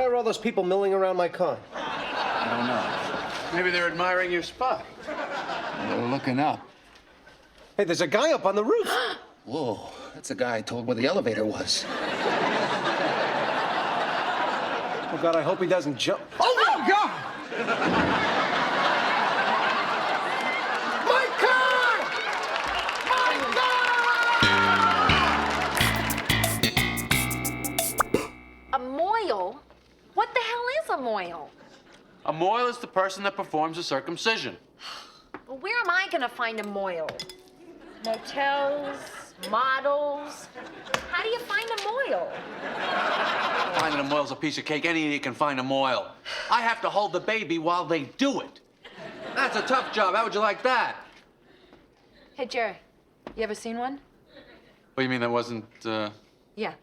are all those people milling around my car? I don't know. Maybe they're admiring your spot. They're looking up. Hey, there's a guy up on the roof. Whoa, that's the guy I told where the elevator was. Oh, God, I hope he doesn't jump. Oh, God! My car! My car! A mohel? What the hell is a mohel? A mohel is the person that performs a circumcision. Well, where am I gonna find a mohel? Motels, models. How do you find a mohel? Finding a mohel's a piece of cake. Any idiot can find a mohel. I have to hold the baby while they do it. That's a tough job. How would you like that? Hey, Jerry, you ever seen one? What, you mean that wasn't, Yeah.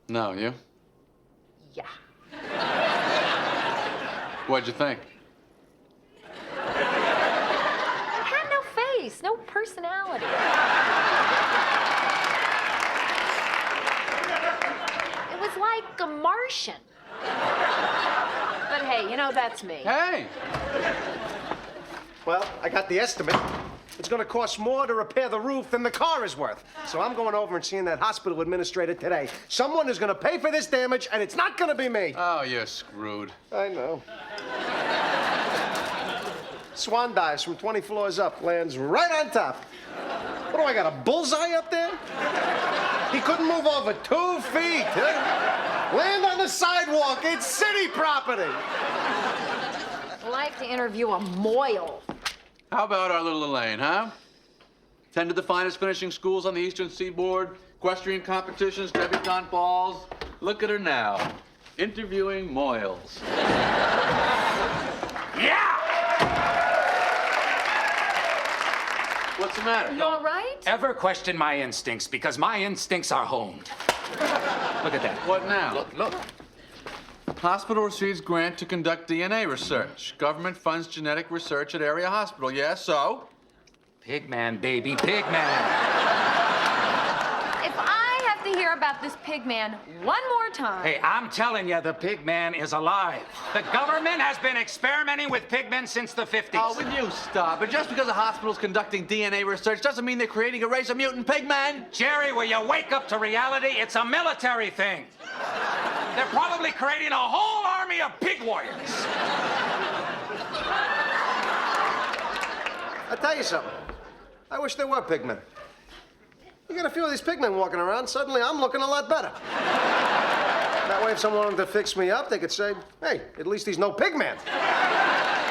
No, you? Yeah. What'd you think? It had no face, no personality. It was like a Martian. But hey, you know, that's me. Hey! Well, I got the estimate. It's gonna cost more to repair the roof than the car is worth. So I'm going over and seeing that hospital administrator today. Someone is gonna pay for this damage, and it's not gonna be me. Oh, you're screwed. I know. Swan dives from 20 floors up, lands right on top. What do I got, a bullseye up there? He couldn't move over 2 feet. Huh? Land on the sidewalk. It's city property. I'd like to interview a mohel. How about our little Elaine, huh? Attended the finest finishing schools on the Eastern Seaboard, equestrian competitions, debutante balls. Look at her now, interviewing mohels. Yeah! What's the matter? You all right? Ever question my instincts? Because my instincts are honed. Look at that. What now? Look. Hospital receives grant to conduct DNA research. Government funds genetic research at area hospital. Yeah, so? Pigman, baby, pigman. If I have to hear about this pig man one more time. Hey, I'm telling you, the pigman is alive. The government has been experimenting with pigmen since the 50s. Oh, will you stop? And just because a hospital's conducting DNA research doesn't mean they're creating a race of mutant pigmen. Jerry, will you wake up to reality? It's a military thing. They're probably creating a whole army of pig warriors. I'll tell you something. I wish there were pigmen. You got a few of these pigmen walking around, suddenly I'm looking a lot better. That way, if someone wanted to fix me up, they could say, hey, at least he's no pigman.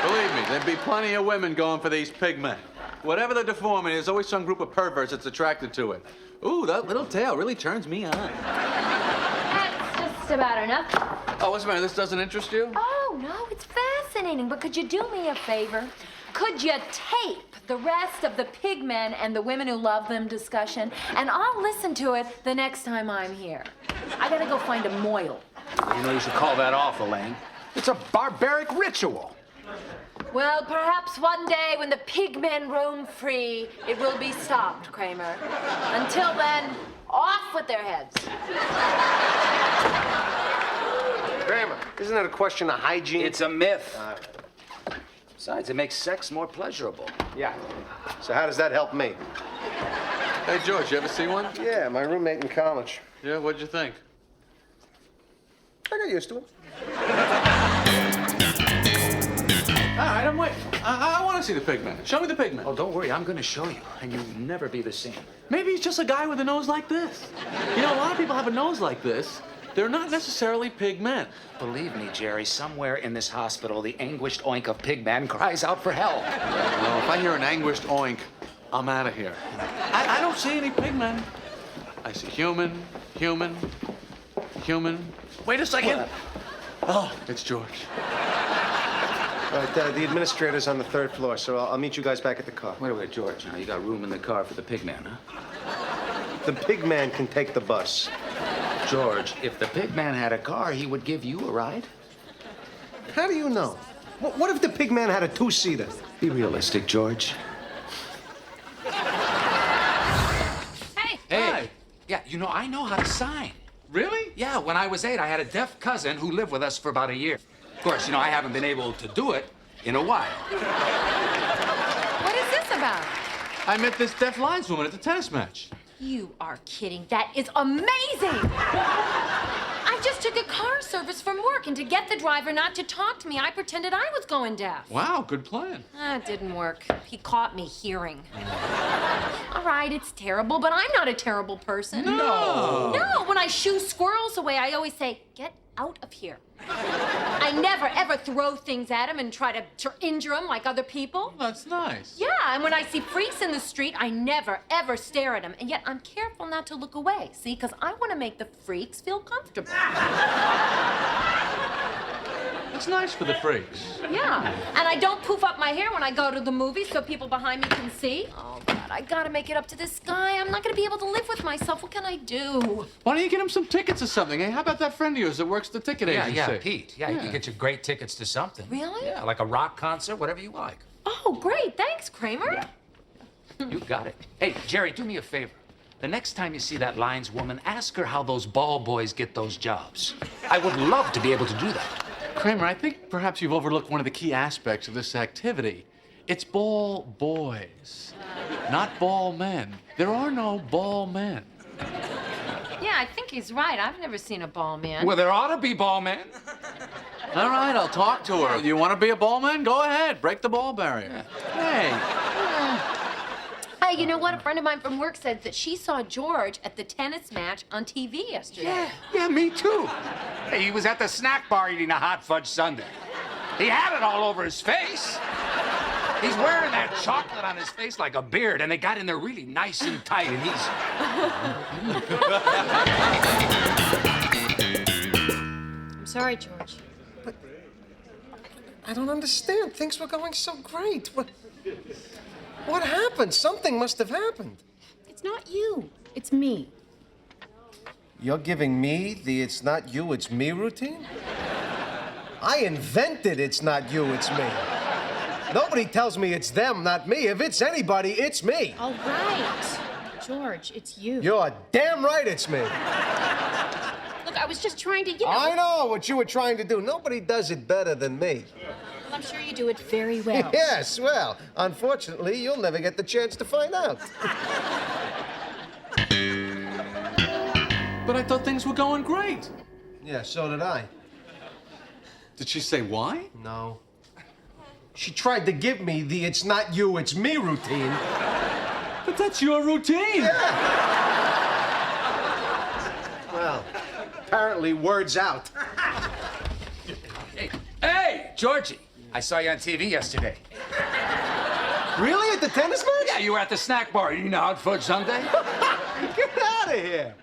Believe me, there'd be plenty of women going for these pigmen. Whatever the deformity, there's always some group of perverts that's attracted to it. Ooh, that little tail really turns me on. That's about enough. Oh, what's the matter? This doesn't interest you? Oh, no, it's fascinating. But could you do me a favor? Could you tape the rest of the pigmen and the women who love them discussion, and I'll listen to it the next time I'm here. I gotta go find a mohel. You know, you should call that off, Elaine. It's a barbaric ritual. Well, perhaps one day when the pigmen roam free, it will be stopped, Kramer. Until then, off with their heads. Kramer, isn't it a question of hygiene? It's a myth. Besides, it makes sex more pleasurable. Yeah. So how does that help me? Hey, George, you ever see one? Yeah, my roommate in college. Yeah, what'd you think? I got used to it. All right, I'm waiting. I want to see the pigman. Show me the pigman. Oh, don't worry, I'm gonna show you, and you'll never be the same. Maybe he's just a guy with a nose like this. You know, a lot of people have a nose like this. They're not necessarily pigmen. Believe me, Jerry, somewhere in this hospital, the anguished oink of pigman cries out for help. No, if I hear an anguished oink, I'm out of here. I don't see any pigmen. I see human. Wait a second. What? Oh, it's George. All right, the administrator's on the 3rd floor, so I'll meet you guys back at the car. Wait, George, now you got room in the car for the pigman, huh? The pigman can take the bus. George, if the pigman had a car, he would give you a ride. How do you know? What if the pigman had a 2-seater? Be realistic, George. Hey! Hey! Yeah, you know, I know how to sign. Really? Yeah, when I was 8, I had a deaf cousin who lived with us for about a year. Of course, I haven't been able to do it in a while. What is this about? I met this deaf lineswoman at the tennis match. You are kidding. That is amazing! I just took a car service from work, and to get the driver not to talk to me, I pretended I was going deaf. Wow, good plan. It didn't work. He caught me hearing. All right, it's terrible, but I'm not a terrible person. No. No, when I shoo squirrels away, I always say, get out of here. I never, ever throw things at him and try to injure him like other people. That's nice. Yeah, and when I see freaks in the street, I never, ever stare at them. And yet I'm careful not to look away, see? Because I want to make the freaks feel comfortable. It's nice for the freaks. Yeah, and I don't poof up my hair when I go to the movies so people behind me can see. Oh, God, I gotta make it up to this guy. I'm not gonna be able to live with myself. What can I do? Why don't you get him some tickets or something? Hey, how about that friend of yours that works the ticket agency? Yeah, Pete. Yeah, he can get you great tickets to something. Really? Yeah, like a rock concert, whatever you like. Oh, great. Thanks, Kramer. You got it. Hey, Jerry, do me a favor. The next time you see that lineswoman, ask her how those ball boys get those jobs. I would love to be able to do that. Kramer, I think perhaps you've overlooked one of the key aspects of this activity. It's ball boys, not ball men. There are no ball men. Yeah, I think he's right. I've never seen a ball man. Well, there ought to be ball men. All right, I'll talk to her. You want to be a ball man? Go ahead. Break the ball barrier. Hey. Hey, you know what? A friend of mine from work said that she saw George at the tennis match on TV yesterday. Yeah, me too. Hey, he was at the snack bar eating a hot fudge sundae. He had it all over his face. He's wearing that chocolate on his face like a beard, and they got in there really nice and tight, and he's... I'm sorry, George. I don't understand. Things were going so great. What happened? Something must have happened. It's not you. It's me. You're giving me the it's not you, it's me routine? I invented it's not you, it's me. Nobody tells me it's them, not me. If it's anybody, it's me. All right. George, it's you. You're damn right it's me. Look, I was just trying to, I know what you were trying to do. Nobody does it better than me. Well, I'm sure you do it very well. Yes, well, unfortunately, you'll never get the chance to find out. But I thought things were going great. Yeah, so did I. Did she say why? No. She tried to give me the it's not you, it's me routine. But that's your routine. Well, apparently word's out. Hey, Georgie, I saw you on TV yesterday. Really? At the tennis match? Yeah, you were at the snack bar eating a hot fudge sundae. Get out of here.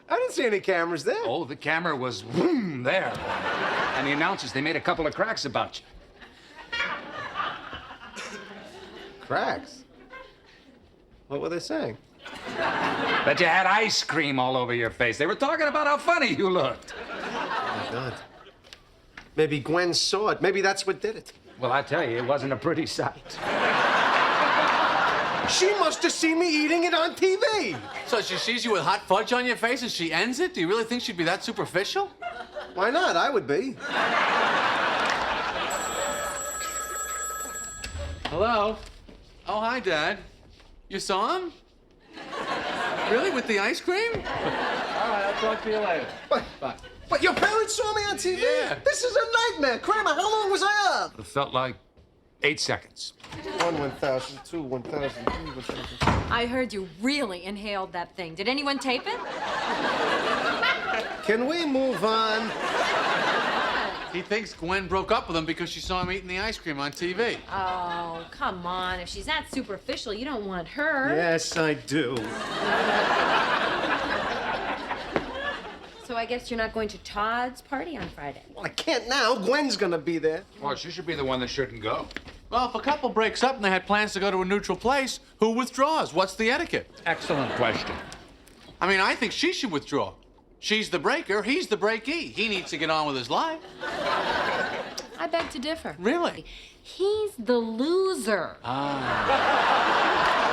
I didn't see any cameras there. Oh, the camera was there. And the announcers, they made a couple of cracks about you. Cracks? What were they saying? That you had ice cream all over your face. They were talking about how funny you looked. Oh, my God. Maybe Gwen saw it. Maybe that's what did it. Well, I tell you, it wasn't a pretty sight. She must have seen me eating it on TV. So she sees you with hot fudge on your face and she ends it? Do you really think she'd be that superficial? Why not? I would be. Hello? Oh, hi, Dad. You saw him? Really? With the ice cream? All right, I'll talk to you later. What? Bye. What, your parents saw me on TV? Yeah. This is a nightmare. Kramer, how long was I up? It felt like 8 seconds. 1, 1,000, 2, 1,000, 3, 1,000. I heard you really inhaled that thing. Did anyone tape it? Can we move on? He thinks Gwen broke up with him because she saw him eating the ice cream on TV. Oh, come on. If she's that superficial, you don't want her. Yes, I do. So I guess you're not going to Todd's party on Friday. Well, I can't now. Gwen's gonna be there. Well, she should be the one that shouldn't go. Well, if a couple breaks up and they had plans to go to a neutral place, who withdraws? What's the etiquette? Excellent question. I mean, I think she should withdraw. She's the breaker, he's the breakee. He needs to get on with his life. I beg to differ. Really? He's the loser. Ah.